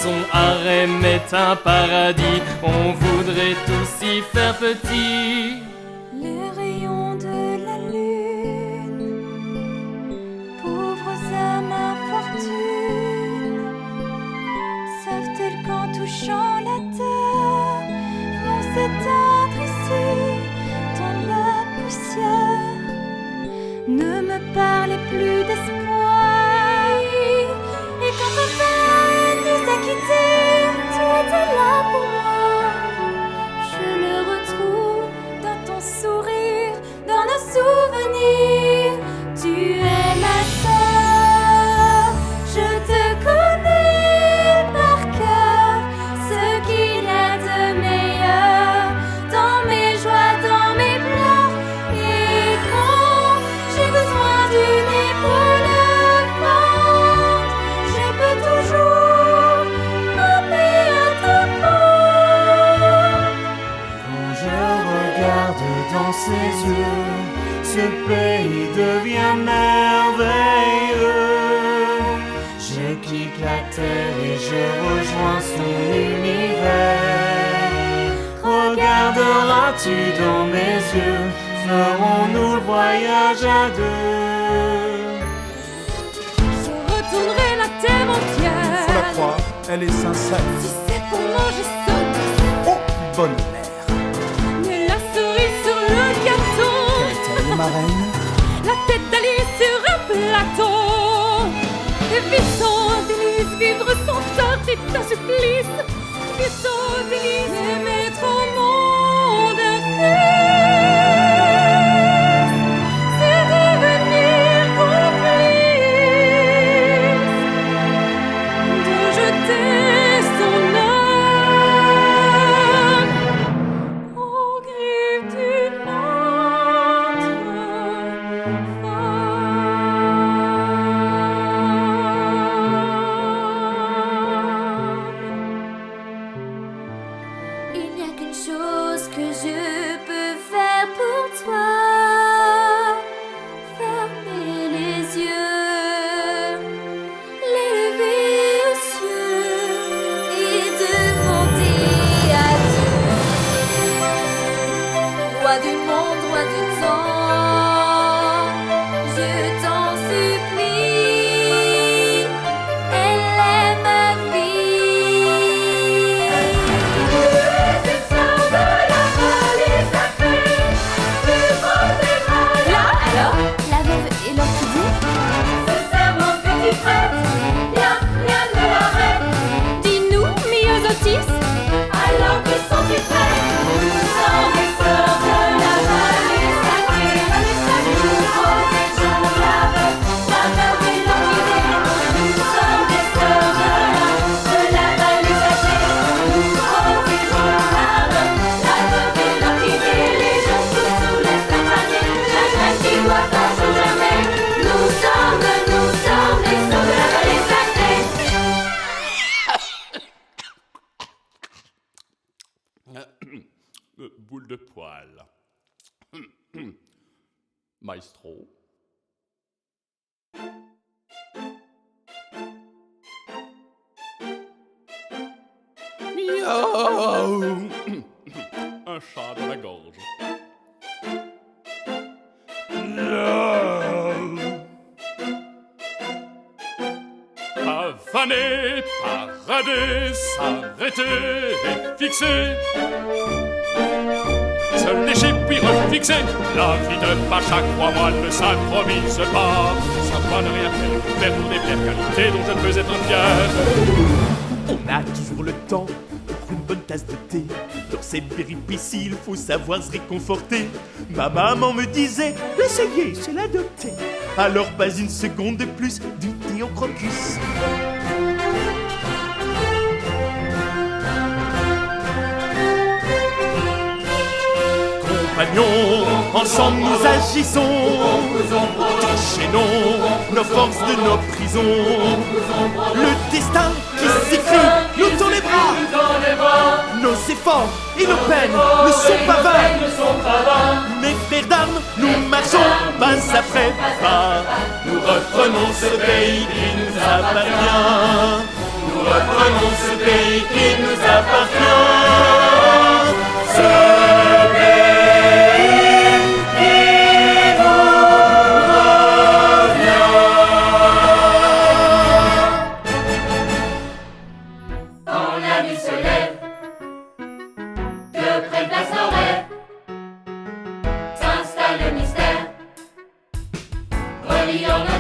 son harem est un paradis. On voudrait tous y faire petit. Les rayons de la lune, pauvres âmes infortunes, savent-elles qu'en touchant la terre, vont s'éteindre ici dans la poussière? Ne me parlez plus d'espoir. Et quand papa nous a quittés, tu étais là pour moi. Je le retrouve dans ton sourire, dans nos souvenirs. Tu es ma sœur, je te connais par cœur. Ce qu'il y a de meilleur dans mes joies, dans mes pleurs. Et quand j'ai besoin d'une épaule forte, je peux toujours frapper à ta porte. Quand je regarde dans ses yeux, ce pays devient merveilleux. Je quitte la terre et je rejoins son univers. Regarderas-tu dans mes yeux, ferons-nous le voyage à deux? Je retournerai la terre entière. Faut la croire, elle est sincère. Si c'est pour manger ça, Oh, bonne mère. mais la cerise sur le gâteau, Quelle est ma reine? la tête d'Alice sur un plateau. Et vivre sans délice, vivre sans tort est un supplice. Vivre sans délice, et mettre au monde un fils, c'est devenir complice de jeter son âme aux griffes d'une autre femme. Il n'y a qu'une chose que je peux faire pour toi. Fermer les yeux, l'élever aux cieux et demander à Dieu. Roi du monde, roi du temps, je t'en supplie, elle est ma vie. Tu es le sang de la vallée sacrée, du beau des bras. Là, alors, la veuve et l'orchidée, ce serment que tu prêtes, rien ne l'arrête. Dis-nous, Myosotis, alors que sont-ils prêts? Nous sommes les sœurs de la vallée sacrée, nous protégeons la veuve et l'orchidée. Nous sommes les sœurs de la vallée sacrée, nous protégeons la veuve et l'orchidée. Les gens tous nous laissent la panier, la graine qui doit un jour germer. Nous sommes les sœurs de la vallée sacrée. Boule de poil. Maestro. Miaou. Un chat dans la gorge. Miaou. Pavaner, parader, s'arrêter et fixer. Se lécher puis refixer. La vie de Pacha, crois-moi, ne s'improvise pas. Savoir ne rien faire, faire pour des pierres qualités dont je ne peux être fier. On a toujours le temps pour une bonne tasse de thé. Dans ces péripéties, il faut savoir se réconforter. Ma maman me disait, l'essayer, c'est l'adopter. Alors pas une seconde de plus du thé au crocus. Compagnons, ensemble nous agissons. Déchaînons nos forces de nos prisons. Le destin qui s'écrit nous tend les bras. Nos efforts et nos peines ne sont pas vains. Mais frères d'armes, nous marchons pas après pas. Nous reprenons ce pays qui nous appartient. Nous reprenons ce appartient. Ce pays qui nous revient. Quand la nuit se lève, que près place nos rêves, s'installe le mystère, reliant nos